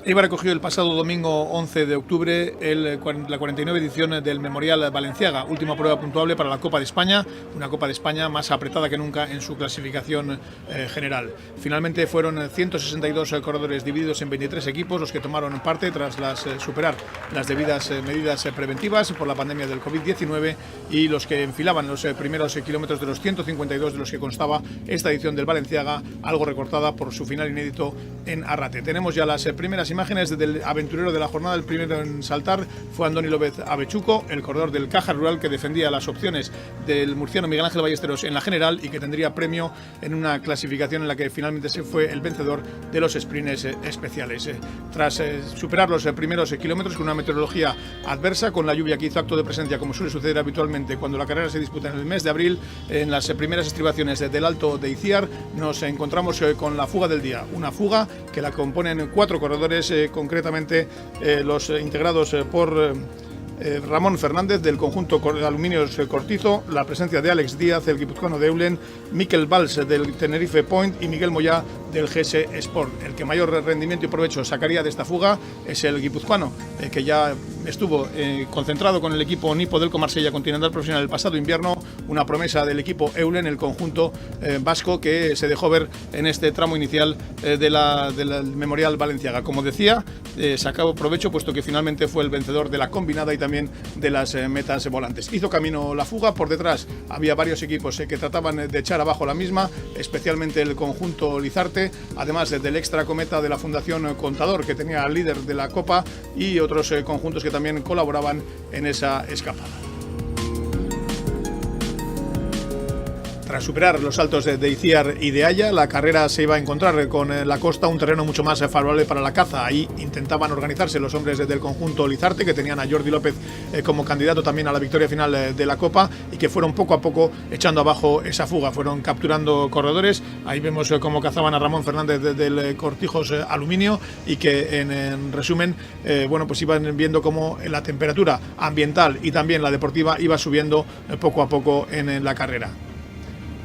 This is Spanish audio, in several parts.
Eibar acogió el pasado domingo 11 de octubre la 49 edición del Memorial Balenciaga, última prueba puntuable para la Copa de España, una Copa de España más apretada que nunca en su clasificación general. Finalmente fueron 162 corredores divididos en 23 equipos los que tomaron parte tras superar las debidas medidas preventivas por la pandemia del COVID-19 y los que enfilaban los primeros kilómetros de los 152 de los que constaba esta edición del Balenciaga, algo recortada por su final inédito en Arrate. Tenemos ya las primeras imágenes del aventurero de la jornada. El primero en saltar fue Andoni López Avechuco, el corredor del Caja Rural, que defendía las opciones del murciano Miguel Ángel Ballesteros en la general y que tendría premio en una clasificación en la que finalmente se fue el vencedor de los sprints especiales. Tras superar los primeros kilómetros con una meteorología adversa, con la lluvia que hizo acto de presencia, como suele suceder habitualmente cuando la carrera se disputa en el mes de abril, en las primeras estribaciones del Alto de Iciar nos encontramos con la fuga del día, una fuga que la componen 4 corredores, concretamente los integrados por Ramón Fernández del conjunto Aluminios Cortizo, la presencia de Alex Díaz, el guipuzcoano de Eulen, Mikel Valls del Tenerife Point y Miguel Moyá del GS Sport. El que mayor rendimiento y provecho sacaría de esta fuga es el guipuzcoano, que ya estuvo concentrado con el equipo Nipo del Marsella Continental Profesional el pasado invierno, una promesa del equipo Eulen, el conjunto vasco que se dejó ver en este tramo inicial del Memorial Balenciaga. Como decía, sacó provecho puesto que finalmente fue el vencedor de la combinada y también de las metas volantes. Hizo camino la fuga, por detrás había varios equipos que trataban de echar abajo la misma, especialmente el conjunto Lizarte, además del extra cometa de la Fundación Contador, que tenía al líder de la Copa, y otros conjuntos que también colaboraban en esa escapada. Tras superar los saltos de Iciar y de Haya, la carrera se iba a encontrar con la costa, un terreno mucho más favorable para la caza. Ahí intentaban organizarse los hombres del conjunto Lizarte, que tenían a Jordi López como candidato también a la victoria final de la Copa, y que fueron poco a poco echando abajo esa fuga, fueron capturando corredores. Ahí vemos cómo cazaban a Ramón Fernández del Cortijos Aluminio, y que en resumen, pues iban viendo cómo la temperatura ambiental y también la deportiva iba subiendo poco a poco en la carrera.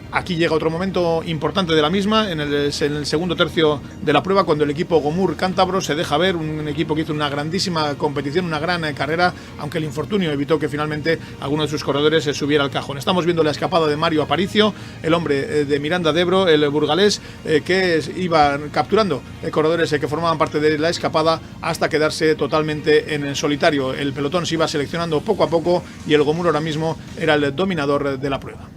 Aquí llega otro momento importante de la misma, en el segundo tercio de la prueba, cuando el equipo Gomur Cántabro se deja ver, un equipo que hizo una grandísima competición, una gran carrera, aunque el infortunio evitó que finalmente alguno de sus corredores se subiera al cajón. Estamos viendo la escapada de Mario Aparicio, el hombre de Miranda de Ebro, el burgalés, que iba capturando corredores que formaban parte de la escapada hasta quedarse totalmente en solitario. El pelotón se iba seleccionando poco a poco y el Gomur ahora mismo era el dominador de la prueba.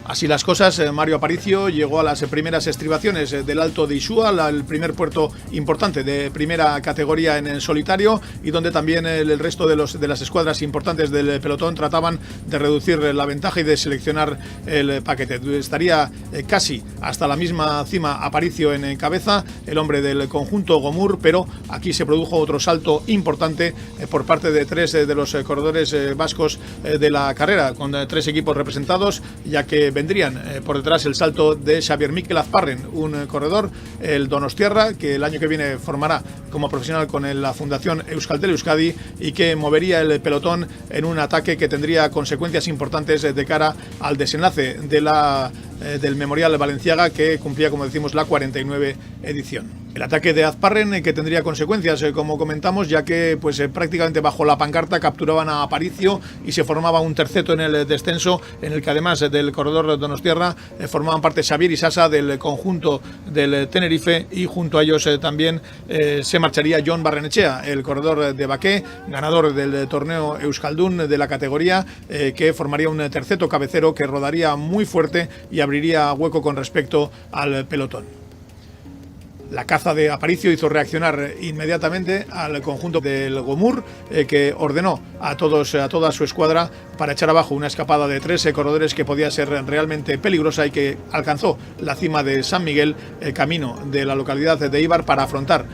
Así las cosas, Mario Aparicio llegó a las primeras estribaciones del Alto de Isúa, el primer puerto importante de primera categoría en el solitario, y donde también el resto de las escuadras importantes del pelotón trataban de reducir la ventaja y de seleccionar el paquete. Estaría casi hasta la misma cima Aparicio en cabeza, el hombre del conjunto Gomur, pero aquí se produjo otro salto importante por parte de 3 de los corredores vascos de la carrera, con 3 equipos representados, ya que vendrían por detrás el salto de Xavier Mikel Azparren, un corredor, el donostiarra, que el año que viene formará como profesional con la Fundación Euskaltel Euskadi y que movería el pelotón en un ataque que tendría consecuencias importantes de cara al desenlace del Memorial Balenciaga, que cumplía, como decimos, la 49 edición. El ataque de Azparren, que tendría consecuencias, como comentamos, ya que prácticamente bajo la pancarta capturaban a Aparicio y se formaba un terceto en el descenso, en el que además del corredor donostiarra formaban parte Xavier y Sasa del conjunto del Tenerife, y junto a ellos también se marcharía Jon Barrenechea, el corredor de Baqué, ganador del torneo Euskaldun de la categoría, que formaría un terceto cabecero que rodaría muy fuerte y abriría hueco con respecto al pelotón. La caza de Aparicio hizo reaccionar inmediatamente al conjunto del Gomur, que ordenó a toda su escuadra para echar abajo una escapada de 3 corredores que podía ser realmente peligrosa y que alcanzó la cima de San Miguel, camino de la localidad de Eibar, para afrontar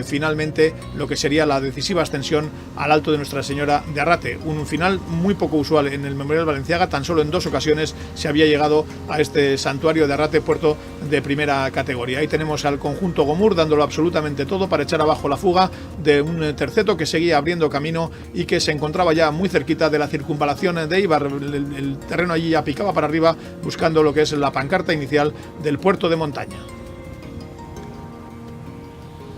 finalmente lo que sería la decisiva ascensión al Alto de Nuestra Señora de Arrate. Un final muy poco usual en el Memorial Balenciaga. Tan solo en 2 ocasiones se había llegado a este santuario de Arrate, puerto de primera categoría. Ahí tenemos al conjunto Gomur dándolo absolutamente todo para echar abajo la fuga de un terceto que seguía abriendo camino y que se encontraba ya muy cerquita de la circunvalación de Eibar. El terreno allí ya picaba para arriba, buscando lo que es la pancarta inicial del puerto de montaña.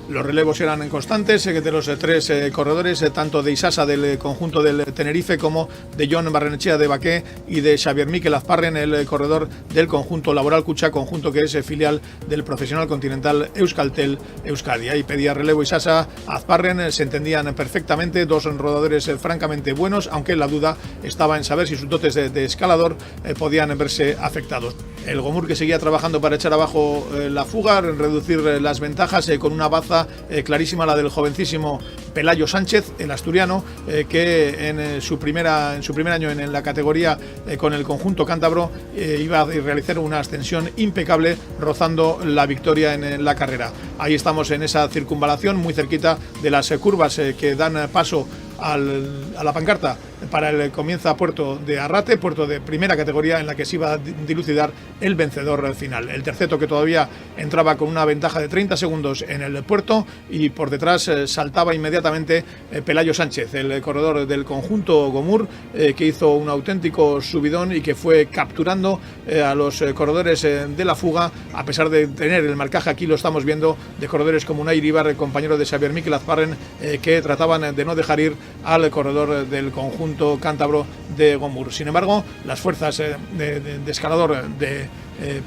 Los relevos eran constantes de los tres corredores, tanto de Isasa del conjunto del Tenerife como de Jon Barrenechea de Baqué y de Xavier Mikel Azparren, el corredor del conjunto Laboral Kutxa, conjunto que es filial del profesional continental Euskaltel Euskadi. Ahí pedía relevo Isasa, Azparren, se entendían perfectamente, dos rodadores francamente buenos, aunque la duda estaba en saber si sus dotes de escalador podían verse afectados. El Gomur, que seguía trabajando para echar abajo la fuga, reducir las ventajas con una baza clarísima, la del jovencísimo Pelayo Sánchez, el asturiano, que en su primer año en la categoría con el conjunto cántabro iba a realizar una ascensión impecable, rozando la victoria en la carrera. Ahí estamos en esa circunvalación, muy cerquita de las curvas que dan paso a la pancarta para el comienza puerto de Arrate, puerto de primera categoría, en la que se iba a dilucidar el vencedor final. El terceto, que todavía entraba con una ventaja de 30 segundos en el puerto, y por detrás saltaba inmediatamente Pelayo Sánchez, el corredor del conjunto Gomur, que hizo un auténtico subidón y que fue capturando a los corredores de la fuga, a pesar de tener el marcaje, aquí lo estamos viendo, de corredores como Unai Iribar, compañero de Xavier Mikel Azparren, que trataban de no dejar ir al corredor del conjunto cántabro de Gomur. Sin embargo, las fuerzas de escalador de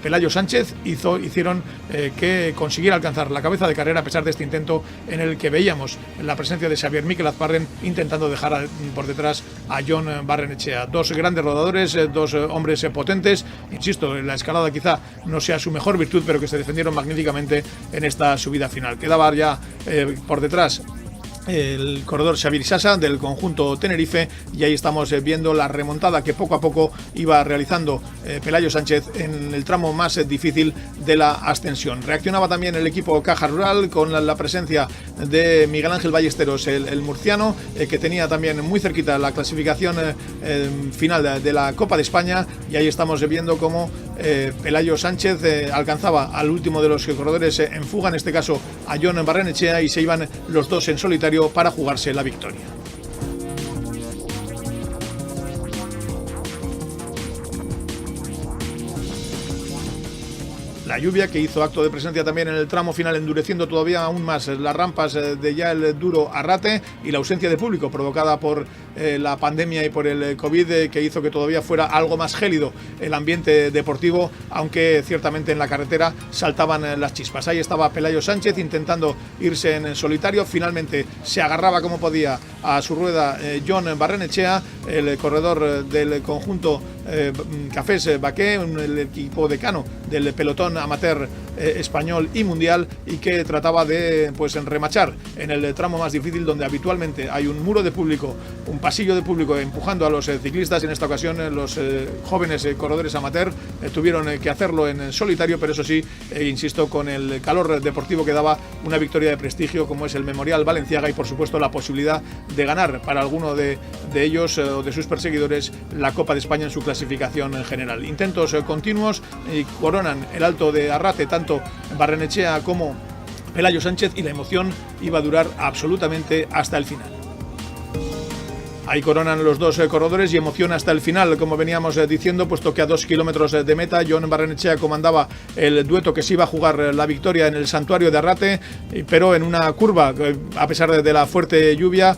Pelayo Sánchez hicieron que consiguiera alcanzar la cabeza de carrera, a pesar de este intento en el que veíamos la presencia de Xavier Mikel Azparren intentando dejar por detrás a Jon Barrenechea. Dos grandes rodadores, dos hombres potentes. Insisto, la escalada quizá no sea su mejor virtud, pero que se defendieron magníficamente en esta subida final. Quedaba ya por detrás el corredor Xavier Isasa del conjunto Tenerife, y ahí estamos viendo la remontada que poco a poco iba realizando Pelayo Sánchez en el tramo más difícil de la ascensión. Reaccionaba también el equipo Caja Rural con la presencia de Miguel Ángel Ballesteros, el murciano, que tenía también muy cerquita la clasificación final de la Copa de España, y ahí estamos viendo cómo Pelayo Sánchez alcanzaba al último de los corredores en fuga, en este caso a Jon Barrenechea, y se iban los dos en solitario para jugarse la victoria. La lluvia, que hizo acto de presencia también en el tramo final, endureciendo todavía aún más las rampas de ya el duro Arrate, y la ausencia de público provocada por la pandemia y por el COVID, que hizo que todavía fuera algo más gélido el ambiente deportivo, aunque ciertamente en la carretera saltaban las chispas. Ahí estaba Pelayo Sánchez intentando irse en solitario, finalmente se agarraba como podía a su rueda Jon Barrenechea, el corredor del conjunto Cafés Baqué, el equipo decano del pelotón amateur español y mundial, y que trataba de remachar en el tramo más difícil, donde habitualmente hay un muro de público, un pasillo de público empujando a los ciclistas. En esta ocasión los jóvenes corredores amateur tuvieron que hacerlo en solitario, pero eso sí, insisto, con el calor deportivo que daba una victoria de prestigio como es el Memorial Balenciaga, y por supuesto la posibilidad de ganar para alguno de ellos o de sus perseguidores la Copa de España en su clasificación en general. Intentos continuos y coronan el Alto de Arrate tanto Barrenechea como Pelayo Sánchez, y la emoción iba a durar absolutamente hasta el final. Ahí coronan los dos corredores y emoción hasta el final, como veníamos diciendo, puesto que a 2 kilómetros de meta Jon Barrenechea comandaba el dueto que se iba a jugar la victoria en el santuario de Arrate, pero en una curva, a pesar de la fuerte lluvia,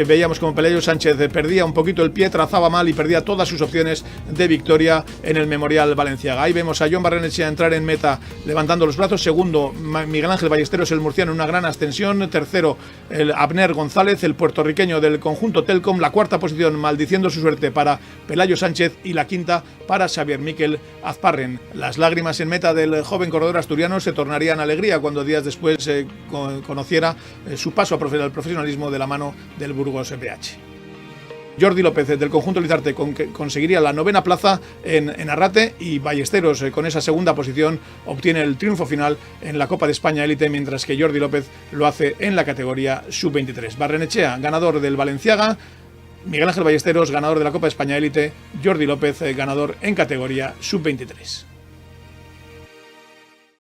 veíamos como Pelayo Sánchez perdía un poquito el pie, trazaba mal y perdía todas sus opciones de victoria en el Memorial Balenciaga. Ahí vemos a Jon Barrenechea entrar en meta levantando los brazos, segundo Miguel Ángel Ballesteros, el murciano, en una gran ascensión, tercero el Abner González, el puertorriqueño del conjunto Telcom, la cuarta posición maldiciendo su suerte para Pelayo Sánchez, y la quinta para Xavier Mikel Azparren. Las lágrimas en meta del joven corredor asturiano se tornarían alegría cuando días después conociera su paso al profesionalismo de la mano del Burgos BH. Jordi López del conjunto Lizarte conseguiría la 9ª plaza en Arrate, y Ballesteros con esa segunda posición obtiene el triunfo final en la Copa de España Élite, mientras que Jordi López lo hace en la categoría sub-23. Barrenechea, ganador del Balenciaga; Miguel Ángel Ballesteros, ganador de la Copa de España Élite; Jordi López, ganador en categoría sub-23.